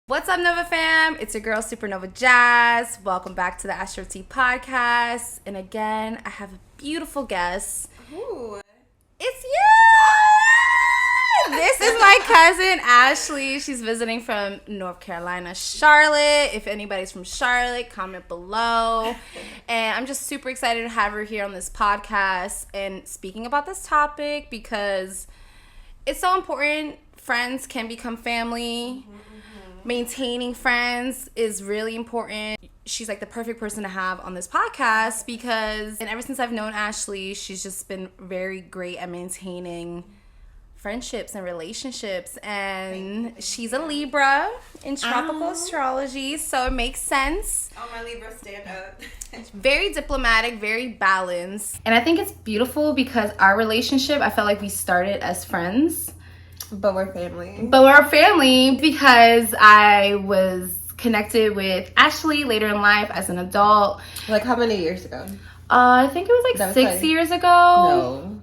What's up, Nova fam? It's your girl, Supernova Jazz. Welcome back to the Astro Tea podcast. And again, I have a beautiful guest. Ooh. It's you! This is my cousin, Ashley. She's visiting from North Carolina, Charlotte. If anybody's from Charlotte, comment below. And I'm just super excited to have her here on this podcast and speaking about this topic because it's so important. Friends can become family. Maintaining friends is really important. She's like the perfect person to have on this podcast because, and ever since I've known Ashley, she's just been very great at maintaining friendships and relationships. And she's a Libra in tropical astrology, so it makes sense. Oh, my Libra, stand up. Very diplomatic, very balanced. And I think it's beautiful because our relationship, I felt like we started as friends. But we're family. But we're family because I was connected with Ashley later in life as an adult. Like how many years ago? I think it was like 6 years ago.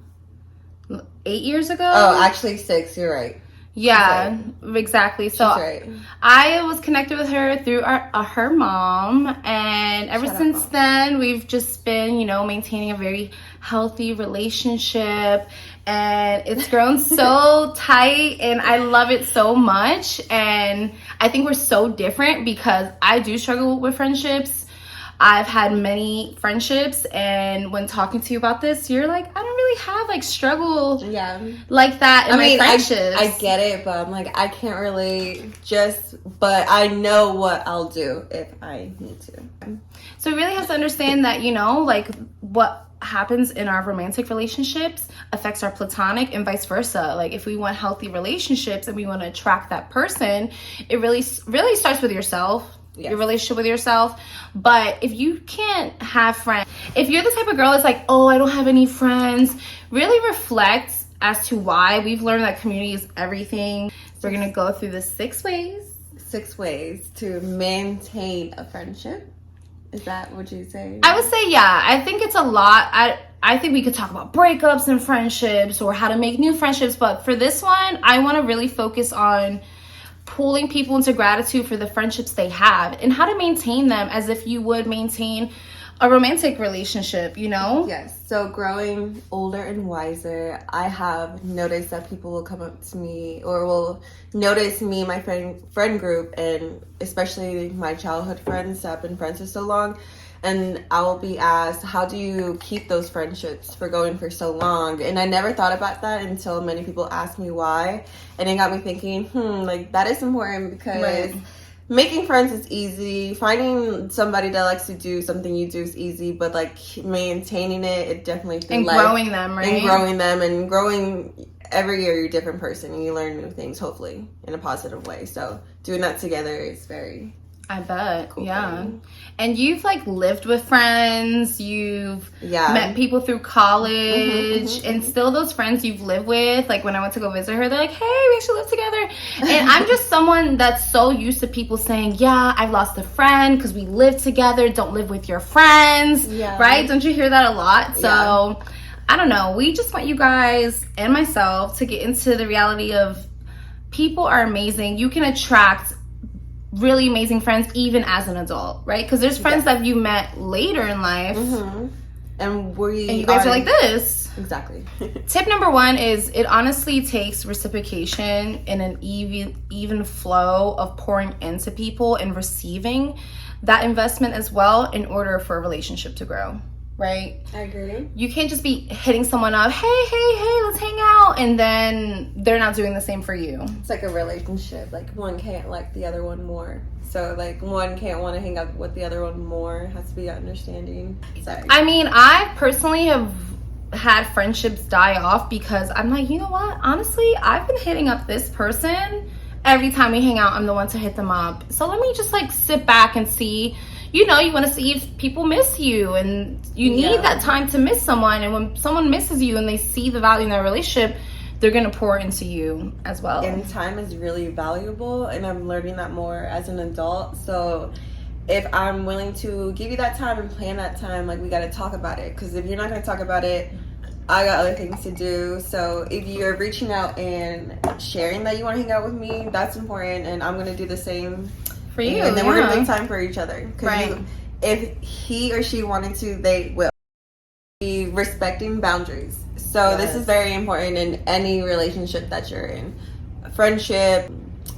No. 8 years ago. Oh, actually 6. You're right. Yeah, exactly. So right. I was connected with her through her mom, and ever since then we've just been, maintaining a very healthy relationship, and it's grown so tight, and I love it so much. And I think we're so different because I do struggle with friendships. I've had many friendships, and when talking to you about this, you're like, I don't really have like struggle like that in my friendships. I get it, but I'm like, I can't really but I know what I'll do if I need to. So we really have to understand that, like what happens in our romantic relationships affects our platonic and vice versa. Like if we want healthy relationships and we want to attract that person, it really starts with yourself. Yes. Your relationship with yourself. But if you can't have friends, if you're the type of girl that's like, oh, I don't have any friends, really reflect as to why. We've learned that community is everything. We're going to go through the 6 ways. 6 ways to maintain a friendship. Is that what you say? I would say, yeah. I think it's a lot. I think we could talk about breakups and friendships or how to make new friendships. But for this one, I want to really focus on pulling people into gratitude for the friendships they have and how to maintain them as if you would maintain a romantic relationship, Yes. So growing older and wiser, I have noticed that people will come up to me or will notice me, my friend group, and especially my childhood friends that have been friends for so long. And I will be asked, how do you keep those friendships for going for so long? And I never thought about that until many people asked me why. And it got me thinking, like that is important because making friends is easy. Finding somebody that likes to do something you do is easy. But like maintaining it definitely feels like growing them, right? And growing them and growing every year you're a different person and you learn new things, hopefully, in a positive way. So doing that together is very... I bet, cool yeah. thing. And you've like lived with friends, you've met people through college, and still those friends you've lived with, like when I went to go visit her, they're like, hey, we actually live together. And I'm just someone that's so used to people saying, yeah, I've lost a friend because we live together, don't live with your friends, right? Don't you hear that a lot? So, I don't know, we just want you guys and myself to get into the reality of people are amazing. You can attract really amazing friends even as an adult, right? Because there's friends that you met later in life and you guys are like this. Exactly. Tip number 1 is it honestly takes reciprocation and an even flow of pouring into people and receiving that investment as well in order for a relationship to grow, right? I agree. You can't just be hitting someone up, hey, let's hang out, and then they're not doing the same for you. It's like a relationship. Like one can't like the other one more. So like one can't want to hang out with the other one more. It has to be understanding. Sorry. I mean, I personally have had friendships die off because I'm like, you know what? Honestly, I've been hitting up this person. Every time we hang out, I'm the one to hit them up. So let me just like sit back and see. You want to see if people miss you, and you need that time to miss someone. And when someone misses you and they see the value in their relationship, they're going to pour into you as well. And time is really valuable, and I'm learning that more as an adult. So if I'm willing to give you that time and plan that time, like we got to talk about it. Because if you're not going to talk about it, I got other things to do. So if you're reaching out and sharing that you want to hang out with me, that's important, and I'm going to do the same for you. And then we're going to make time for each other. Right. If he or she wanted to, they will. Be respecting boundaries. So this is very important in any relationship that you're in. A friendship,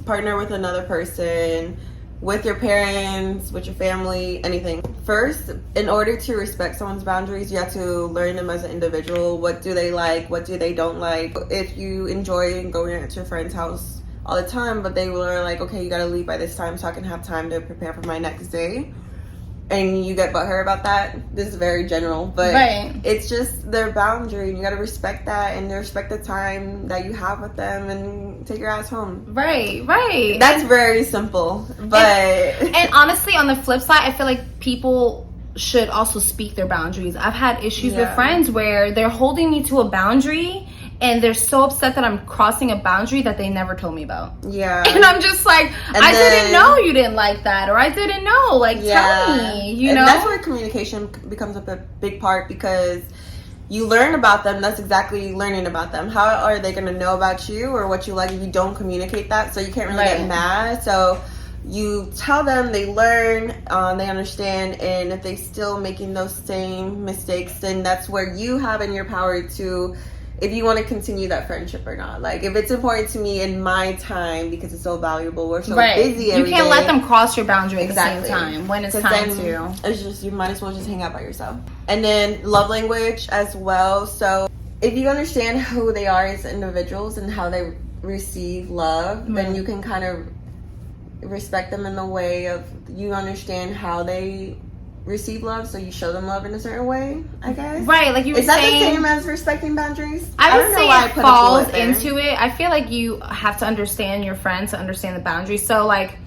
partner with another person, with your parents, with your family, anything. First, in order to respect someone's boundaries, you have to learn them as an individual. What do they like? What do they don't like? If you enjoy going to your friend's house all the time, but they were like, okay, you gotta leave by this time so I can have time to prepare for my next day, and you get butthurt about that, this is very general, but it's just their boundary, and you gotta respect that and respect the time that you have with them and take your ass home. Right. That's very simple, but... And honestly, on the flip side, I feel like people should also speak their boundaries. I've had issues with friends where they're holding me to a boundary, and they're so upset that I'm crossing a boundary that they never told me about. Yeah. And I'm just like, I didn't know you didn't like that, or I didn't know. Like, tell me, you know? And that's where communication becomes a big part, because you learn about them. That's exactly learning about them. How are they going to know about you or what you like if you don't communicate that? So you can't really get mad. So you tell them, they learn, they understand, and if they still making those same mistakes, then that's where you have in your power to... if you want to continue that friendship or not. Like, if it's important to me in my time because it's so valuable, we're so busy every day. You can't let them cross your boundary at the same time when it's time to. It's just, you might as well just hang out by yourself. And then love language as well. So if you understand who they are as individuals and how they receive love, then you can kind of respect them in the way of, you understand how they receive love, so you show them love in a certain way, I guess. Right, like you were saying. Is that the same as respecting boundaries? I would say it falls into it. I feel like you have to understand your friend to understand the boundaries. So, like,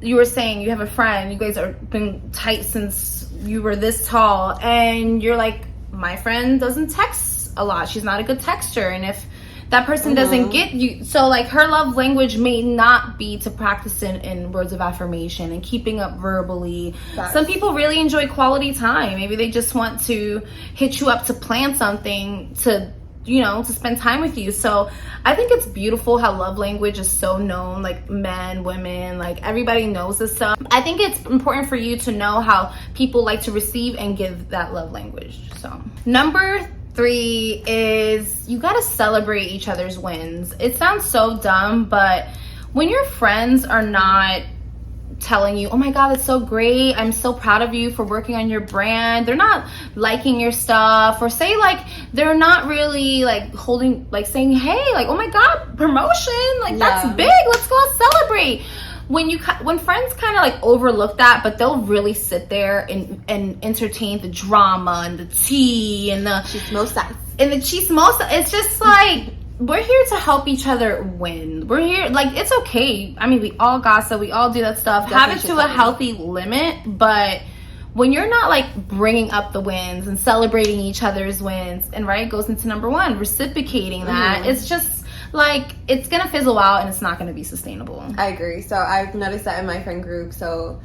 you were saying you have a friend, you guys are been tight since you were this tall, and you're like, my friend doesn't text a lot. She's not a good texter, and if that person doesn't get you, so like her love language may not be to practice in words of affirmation and keeping up verbally. Some people really enjoy quality time. Maybe they just want to hit you up to plan something, to, you know, to spend time with you. So I think it's beautiful how love language is so known, like men, women, like everybody knows this stuff. I think it's important for you to know how people like to receive and give that love language. So number 3 is you gotta celebrate each other's wins. It sounds so dumb, but when your friends are not telling you, oh my god, that's so great, I'm so proud of you for working on your brand, they're not liking your stuff, or say like they're not really like holding, like saying, hey, like, oh my god, promotion, like that's big, let's go out celebrate. When friends kind of like overlook that, but they'll really sit there and entertain the drama and the tea and the chismosa. It's just like, we're here to help each other win. We're here, like, it's okay. I mean, we all gossip, we all do that stuff. Have it to a healthy limit, but when you're not like bringing up the wins and celebrating each other's wins, and it goes into number 1, reciprocating that, it's just like, it's gonna fizzle out and it's not gonna be sustainable. I agree. So I've noticed that in my friend group. So,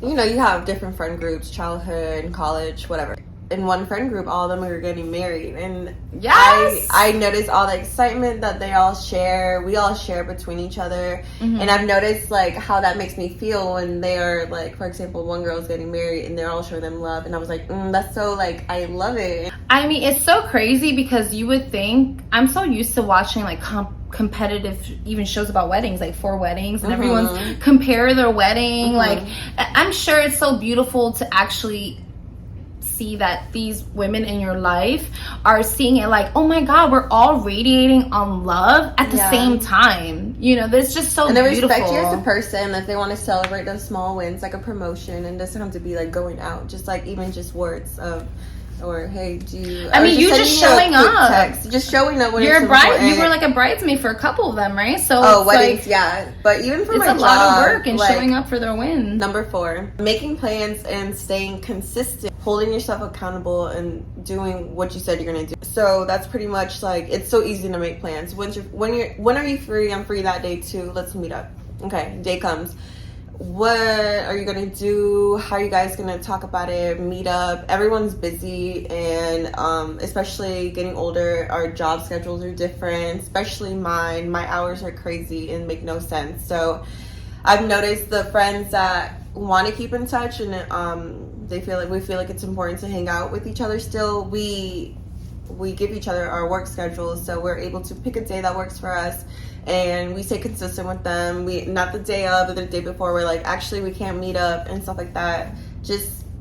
you know, you have different friend groups, childhood, college, whatever. In one friend group, all of them are getting married, and I noticed all the excitement that they all share. We all share between each other, and I've noticed like how that makes me feel when they are like, for example, one girl's getting married and they're all showing them love, and I was like, that's so, like, I love it. I mean, it's so crazy because you would think, I'm so used to watching like competitive even shows about weddings, like 4 weddings, and everyone's compare their wedding. Like, I'm sure it's so beautiful to actually see that these women in your life are seeing it like, oh my god, we're all radiating on love at the same time. You know, that's just so beautiful. And they respect you as a person. If they want to celebrate those small wins, like a promotion, and it doesn't have to be like going out, just like even just words of, or hey, do you, I mean, you just showing up, text, just showing up when you're a bride. You were like a bridesmaid for a couple of them, right? So weddings, like, but even for it's my a lot of work and like, showing up for their wins. Number 4, making plans and staying consistent, holding yourself accountable and doing what you said you're gonna do. So that's pretty much like, it's so easy to make plans. When are you free? I'm free that day too. Let's meet up. Okay, day comes. what are you gonna do? How are you guys gonna talk about it? Meet up. Everyone's busy, and especially getting older, our job schedules are different. Especially mine. My hours are crazy and make no sense. So I've noticed the friends that want to keep in touch, and we feel like it's important to hang out with each other. Still, we give each other our work schedules, so we're able to pick a day that works for us. And we stay consistent with them. We not the day of or the day before. We're like, actually, we can't meet up and stuff like that.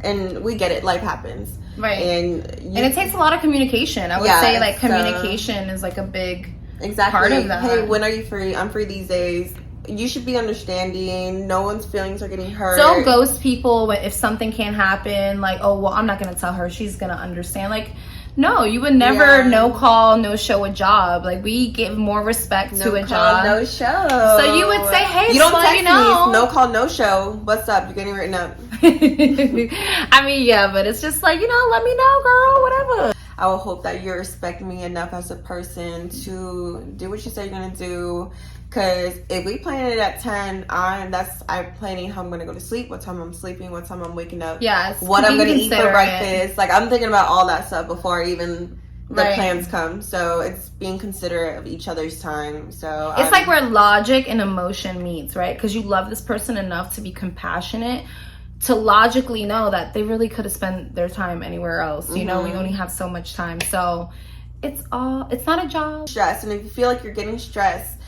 And we get it. Life happens, right? And it takes a lot of communication. I would say like communication is like a big part of that. Hey, when are you free? I'm free these days. You should be understanding. No one's feelings are getting hurt. Don't ghost people if something can't happen. Like, oh well, I'm not gonna tell her. She's gonna understand. Like, no, you would never no call, no show a job. Like, we give more respect to a job. No show. So you would say, hey, you don't text me. No call, no show. What's up? You're getting written up. I mean, yeah, but it's just like, let me know, girl, whatever. I will hope that you respect me enough as a person to do what you say you're gonna do. Because if we plan it at 10, I'm planning how I'm going to go to sleep, what time I'm sleeping, what time I'm waking up, what I'm going to eat for breakfast. Like, I'm thinking about all that stuff before even the plans come. So it's being considerate of each other's time. So it's like where logic and emotion meets, right? Because you love this person enough to be compassionate, to logically know that they really could have spent their time anywhere else. We only have so much time. So it's not a job. Stress. And if you feel like you're getting stressed,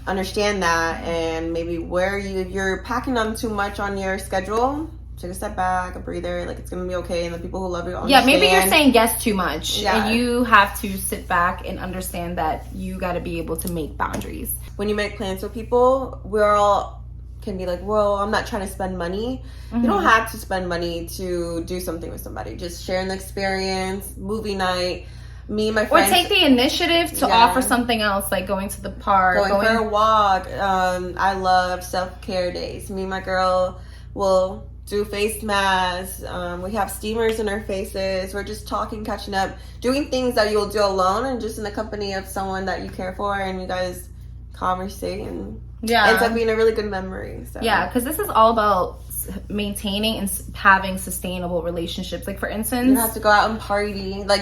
understand that, and maybe if you're packing on too much on your schedule, take a step back, a breather. Like, it's gonna be okay, and the people who love you understand. Yeah, maybe you're saying yes too much, and you have to sit back and understand that you got to be able to make boundaries. When you make plans with people, we all can be like, well, I'm not trying to spend money. You don't have to spend money to do something with somebody. Just sharing the experience, movie night. Me and my friends. Or take the initiative to offer something else, like going to the park. Going for a walk. I love self-care days. Me and my girl will do face masks. We have steamers in our faces. We're just talking, catching up, doing things that you'll do alone and just in the company of someone that you care for, and you guys conversate, and ends up being a really good memory. So. Yeah, because this is all about maintaining and having sustainable relationships. Like, for instance, you have to go out and party. Like,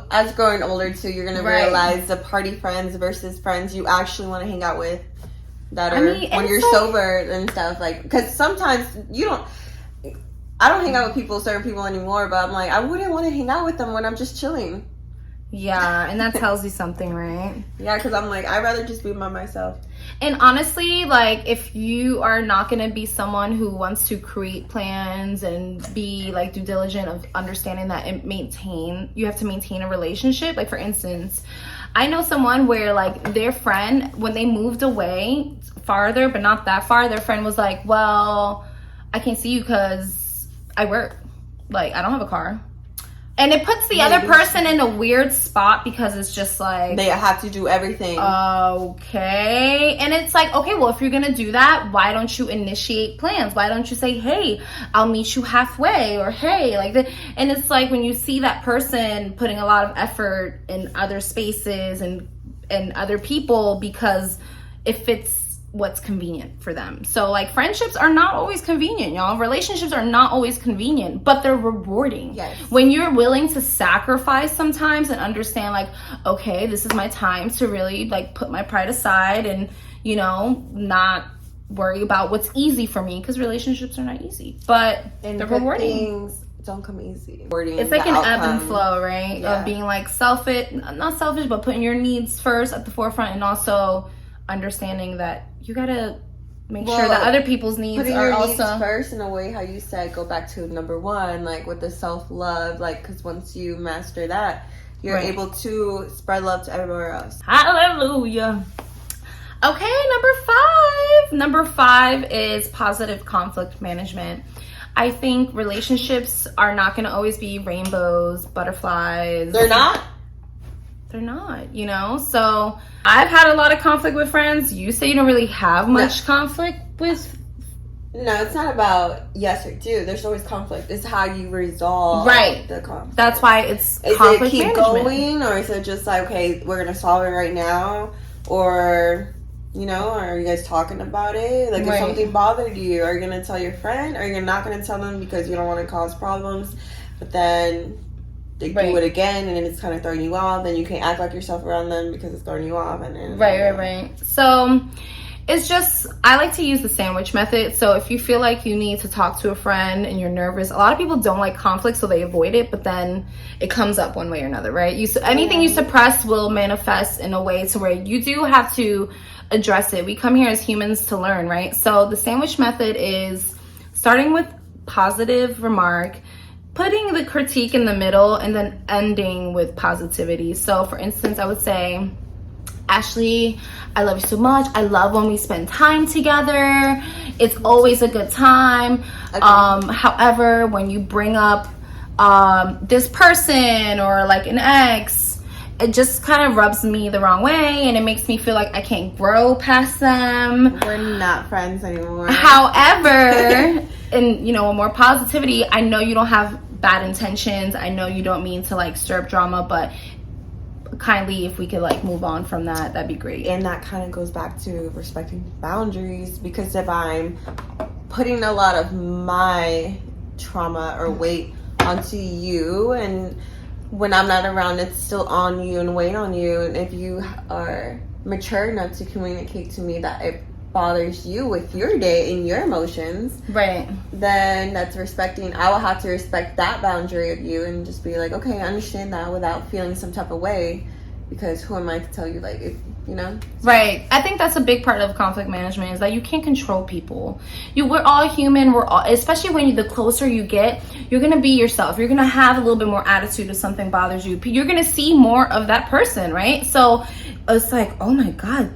as growing older too, you're gonna realize the party friends versus friends you actually want to hang out with that are when you're sober and stuff. Like, because sometimes I don't hang out with certain people anymore, but I'm like, I wouldn't want to hang out with them when I'm just chilling. Yeah, and that tells you something, right? Yeah, because I'm like, I'd rather just be by myself. And honestly, like, if you are not going to be someone who wants to create plans and be, like, due diligent of understanding that you have to maintain a relationship. Like, for instance, I know someone where, like, their friend, when they moved away farther, but not that far, their friend was like, well, I can't see you because I work. Like, I don't have a car. And it puts the other person in a weird spot because it's just like... they have to do everything. Okay. And it's like, okay, well, if you're going to do that, why don't you initiate plans? Why don't you say, hey, I'll meet you halfway? Or, hey, like that. And it's like when you see that person putting a lot of effort in other spaces and other people because it fits what's convenient for them. So, like, friendships are not always convenient, y'all. Relationships are not always convenient, but they're rewarding. Yes. When you're willing to sacrifice sometimes and understand, like, okay, this is my time to really, like, put my pride aside and, not worry about what's easy for me, because relationships are not easy, but they're rewarding. Things don't come easy. It's like an ebb and flow, right? Yeah. Of being, like, not selfish, but putting your needs first at the forefront, and also understanding that you gotta make sure that other people's needs putting are your also needs first, in a way, how you said, go back to number one, like with the self-love, like, because once you master that, you're able to spread love to everywhere else. Hallelujah. Okay, number five is positive conflict management. I think relationships are not going to always be rainbows, butterflies. They're not, so I've had a lot of conflict with friends. You say you don't really have much conflict with... No, it's not about yes or do. There's always conflict. It's how you resolve the conflict. That's why it's conflict management. Is it keep going, or is it just like, okay, we're going to solve it right now? Or you know, are you guys talking about it? Like, if something bothered you, are you going to tell your friend? Or you're not going to tell them because you don't want to cause problems? But then they do it again, and then it's kind of throwing you off. Then you can't act like yourself around them because it's throwing you off. And then, Right. So it's just, I like to use the sandwich method. So if you feel like you need to talk to a friend and you're nervous, a lot of people don't like conflict, so they avoid it, but then it comes up one way or another, right? Anything you suppress will manifest in a way to where you do have to address it. We come here as humans to learn, right? So the sandwich method is starting with positive remark, putting the critique in the middle, and then ending with positivity. So for instance, I would say, Ashley, I love you so much. I love when we spend time together. It's always a good time. Okay. However, when you bring up this person or like an ex, it just kind of rubs me the wrong way, and it makes me feel like I can't grow past them. We're not friends anymore. However, and more positivity, I know you don't have bad intentions. I know you don't mean to like stir up drama, but kindly, if we could like move on from that, that'd be great. And that kind of goes back to respecting boundaries, because if I'm putting a lot of my trauma or weight onto you, and when I'm not around, it's still on you and weighing on you, and if you are mature enough to communicate to me that it bothers you with your day and your emotions, then that's respecting. I will have to respect that boundary of you and just be like, okay, I understand that, without feeling some type of way, because who am I to tell you, like, if, Right. I think that's a big part of conflict management, is that you can't control people. We're all human. We're all, especially when the closer you get, you're going to be yourself. You're going to have a little bit more attitude if something bothers you. You're going to see more of that person, right? So it's like, oh my God,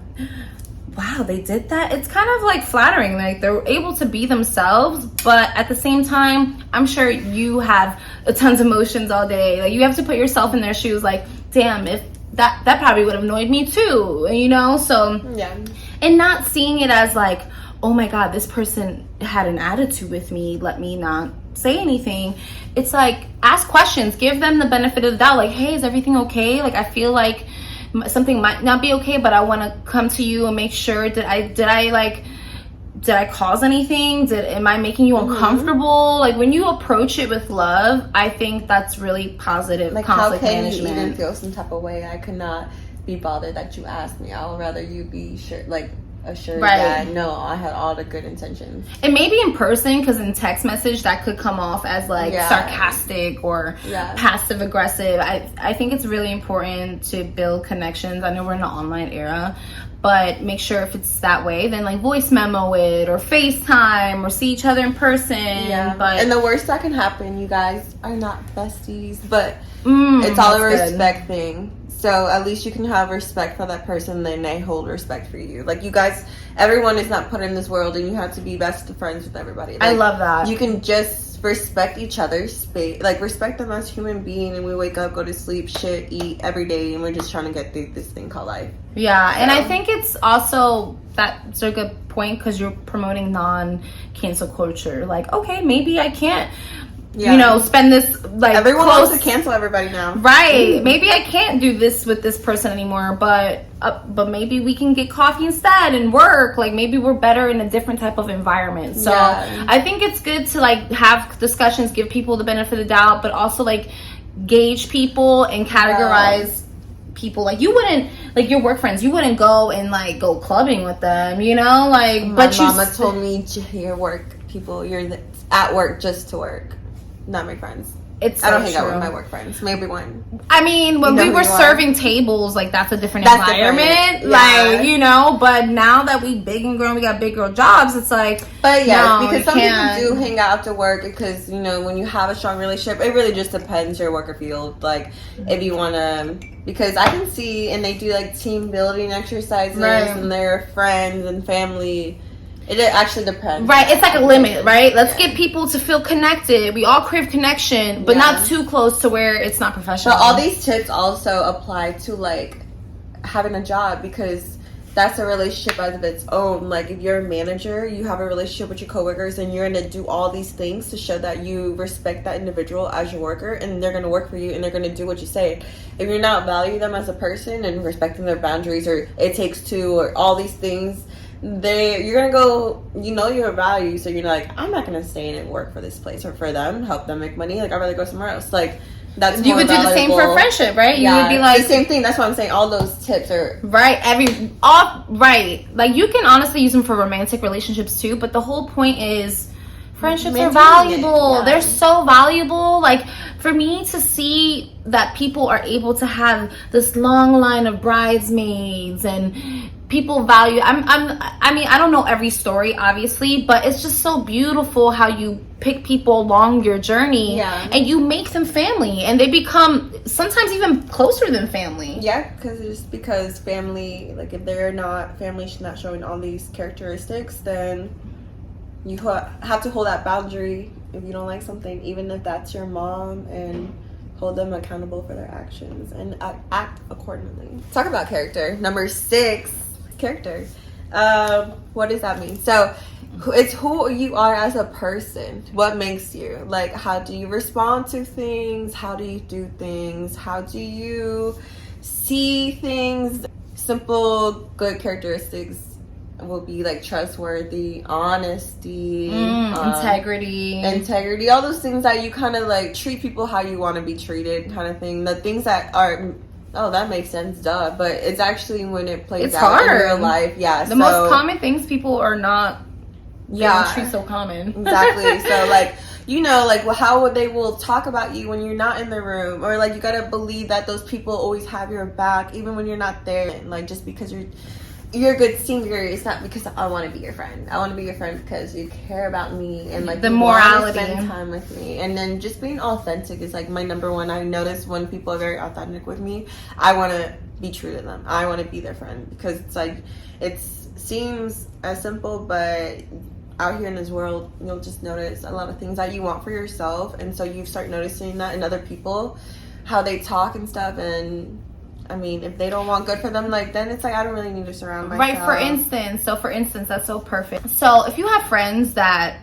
wow, they did that. It's kind of like flattering, like they're able to be themselves, but at the same time, I'm sure you have tons of emotions all day. Like, you have to put yourself in their shoes, like, damn, if that probably would have annoyed me too, so yeah. And not seeing it as like, oh my God, this person had an attitude with me, let me not say anything. It's like, ask questions, give them the benefit of the doubt, like, hey, is everything okay? Like, I feel like something might not be okay, but I want to come to you and make sure, did I cause anything? Am I making you uncomfortable? Like, when you approach it with love, I think that's really positive, like, conflict management. How can you even feel some type of way? I could not be bothered that you asked me. I would rather you be sure, like, assured that no, I had all the good intentions. And maybe in person, because in text message that could come off as like sarcastic or passive aggressive. I think it's really important to build connections. I know we're in an online era, but make sure if it's that way, then like voice memo it or FaceTime or see each other in person. But and the worst that can happen, you guys are not besties, but it's all a respect thing. So at least you can have respect for that person, then they hold respect for you. Like, you guys, everyone is not put in this world, and you have to be best friends with everybody. Like, I love that. You can just respect each other's space. Like, respect them as human beings, and we wake up, go to sleep, shit, eat every day, and we're just trying to get through this thing called life. Yeah, so. And I think it's also, that's a good point, because you're promoting non-cancel culture. Like, okay, maybe I can't spend this, like, everyone wants to cancel everybody now, right? Maybe I can't do this with this person anymore, but maybe we can get coffee instead and work. Like, maybe we're better in a different type of environment. So I think it's good to like have discussions, give people the benefit of the doubt, but also like gauge people and categorize people. Like, you wouldn't, like, your work friends, you wouldn't go and like go clubbing with them, like, my mama told me, your work people, you're at work just to work. Not my friends. I don't hang out with my work friends. Maybe one. I mean, when we were serving tables, like, that's a different environment. Like, but now that we big and grown, we got big girl jobs, it's like, but because some people do hang out after work, because, when you have a strong relationship, it really just depends your work field. Like, if you want to, because I can see, and they do, like, team building exercises, and they're friends and family. It actually depends. Right, it's like a limit, right? Let's get people to feel connected. We all crave connection, but not too close to where it's not professional. But all these tips also apply to, like, having a job, because that's a relationship as of its own. Like, if you're a manager, you have a relationship with your coworkers, and you're going to do all these things to show that you respect that individual as your worker, and they're going to work for you, and they're going to do what you say. If you're not valuing them as a person and respecting their boundaries, or it takes two, or all these things, you're going to go, you know your value, so you're like, I'm not going to stay in and work for this place or for them, help them make money. Like, I'd rather go somewhere else. Like, that's you would do the same for a friendship, right? You would be like the same thing. That's what I'm saying. All those tips are right. Right. Like, you can honestly use them for romantic relationships too. But the whole point is, friendships are valuable. They're so valuable. Like, for me to see that people are able to have this long line of bridesmaids and people value. I mean, I don't know every story, obviously, but it's just so beautiful how you pick people along your journey, and you make them family, and they become sometimes even closer than family. Yeah, because family, like, if they're not not showing all these characteristics, then you have to hold that boundary if you don't like something, even if that's your mom, and hold them accountable for their actions and act accordingly. Talk about character. Number 6, character. What does that mean? So it's who you are as a person. What makes you, like, how do you respond to things? How do you do things? How do you see things? Simple good characteristics will be like trustworthy, honesty, integrity, all those things that you kind of like treat people how you want to be treated, kind of thing. The things that are, oh, that makes sense, duh, but it's actually when it plays out in real life. The most common things people are not treat so common. Exactly. So, like, you know, like, how they will talk about you when you're not in the room, or like, you gotta believe that those people always have your back even when you're not there. And, like, just because you're a good singer, it's not because I want to be your friend. I want to be your friend because you care about me, and like the morality, spend time with me. And then just being authentic is like my number one. I notice when people are very authentic with me, I want to be true to them. I want to be their friend, because it's like, it seems as simple, but out here in this world, you'll just notice a lot of things that you want for yourself, and so you start noticing that in other people, how they talk and stuff. And I mean, if they don't want good for them, like, then it's like, I don't really need to surround myself. Right, for instance, that's so perfect. So if you have friends that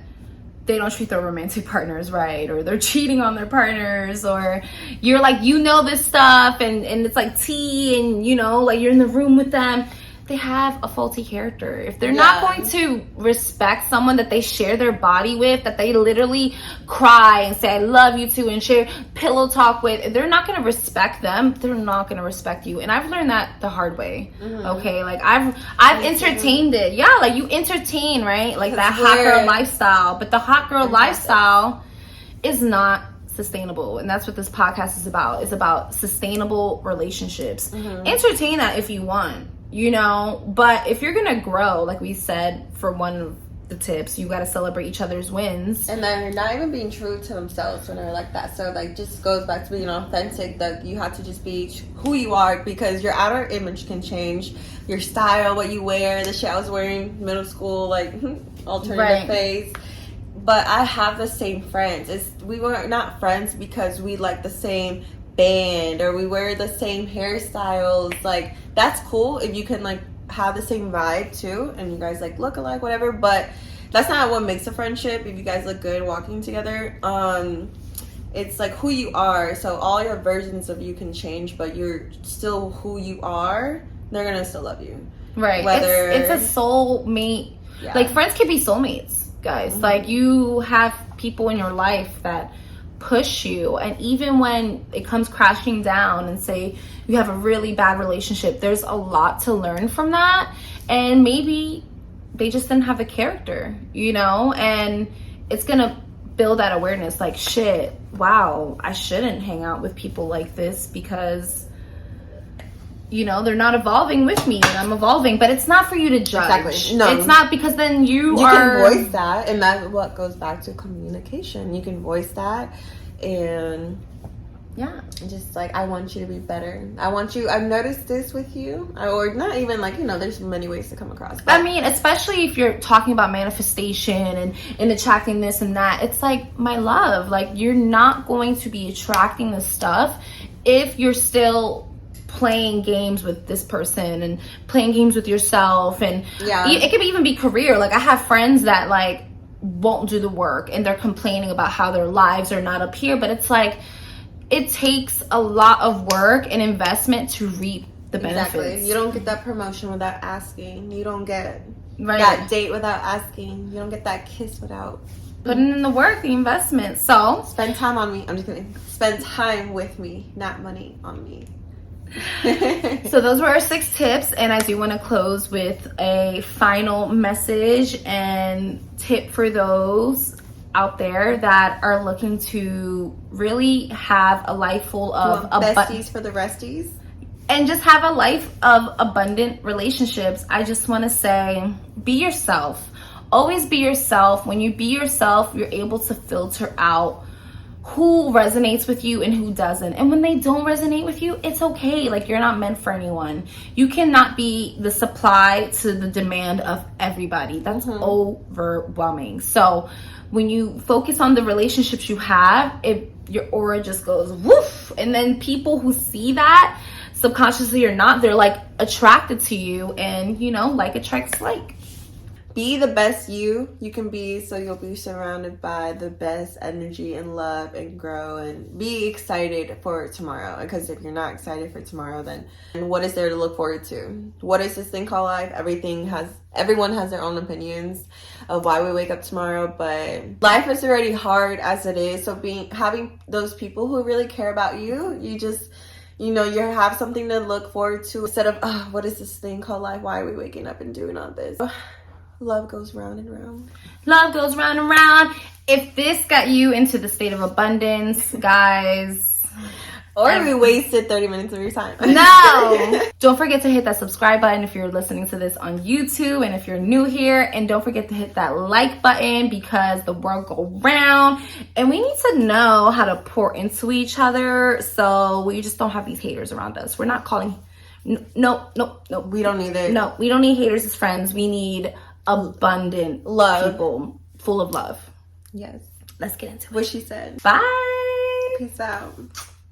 they don't treat their romantic partners right, or they're cheating on their partners, or you're like, you know this stuff, and it's like tea, and you know, like, you're in the room with them, they have a faulty character. If they're not going to respect someone that they share their body with, that they literally cry and say I love you to and share pillow talk with, if they're not going to respect them, they're not going to respect you. And I've learned that the hard way. Okay, like, I've entertained it. Yeah, like, you entertain, right? Like, that hot girl lifestyle, but the hot girl lifestyle is not sustainable, and that's what this podcast is about. It's about sustainable relationships. Entertain that if you want, you know, but if you're gonna grow, like we said, for one of the tips, you got to celebrate each other's wins, and they're not even being true to themselves when they're like that. So, like, just goes back to being authentic, that you have to just be who you are, because your outer image can change, your style, what you wear. The shit I was wearing middle school, like, alternative phase. But I have the same friends. We were not friends because we like the same band, or we wear the same hairstyles. Like, that's cool if you can, like, have the same vibe too, and you guys, like, look alike, whatever, but that's not what makes a friendship. If you guys look good walking together, it's like who you are. So all your versions of you can change, but you're still who you are. They're gonna still love you, right? Whether it's a soulmate, like, friends can be soulmates, guys. Like, you have people in your life that push you, and even when it comes crashing down, and say you have a really bad relationship, there's a lot to learn from that, and maybe they just didn't have the character, you know, and it's gonna build that awareness, like, shit, wow, I shouldn't hang out with people like this, because, you know, they're not evolving with me, and I'm evolving. But it's not for you to judge. Exactly. No, it's not, because then you can voice that, and that's what goes back to communication. You can voice that, and just like, I want you to be better. I've noticed this with you, or not even, like, you know, there's many ways to come across. But I mean, especially if you're talking about manifestation and attracting this and that, it's like, my love, like, you're not going to be attracting this stuff if you're still playing games with this person and playing games with yourself, and it could even be career. Like I have friends that like won't do the work and they're complaining about how their lives are not up here, but it's like it takes a lot of work and investment to reap the benefits. Exactly. You don't get that promotion without asking. You don't get that date without asking. You don't get that kiss without putting in the work, the investment. So spend time on me. I'm just kidding. Spend time with me, not money on me. So those were our 6 tips, and I do want to close with a final message and tip for those out there that are looking to really have a life full of besties for the resties and just have a life of abundant relationships. I just want to say, be yourself. Always be yourself. When you be yourself, you're able to filter out who resonates with you and who doesn't. And when they don't resonate with you, it's okay. Like, you're not meant for anyone. You cannot be the supply to the demand of everybody. That's overwhelming. So when you focus on the relationships you have, your aura just goes woof. And then people who see that, subconsciously or not, they're like attracted to you, and you know, like attracts like. Be the best you can be, so you'll be surrounded by the best energy and love, and grow and be excited for tomorrow. Because if you're not excited for tomorrow, then what is there to look forward to? What is this thing called life? Everyone has their own opinions of why we wake up tomorrow, but life is already hard as it is. So having those people who really care about you, you have something to look forward to, instead of, oh, what is this thing called life? Why are we waking up and doing all this? Love goes round and round. Love goes round and round. If this got you into the state of abundance, guys. Or we wasted 30 minutes of your time. No! Don't forget to hit that subscribe button if you're listening to this on YouTube, and if you're new here. And don't forget to hit that like button, because the world go round. And we need to know how to pour into each other, so we just don't have these haters around us. We're not calling... No. We don't need it. No, we don't need haters as friends. We need abundant love. People full of love. Yes. Let's get into it. What she said. Bye. Peace out.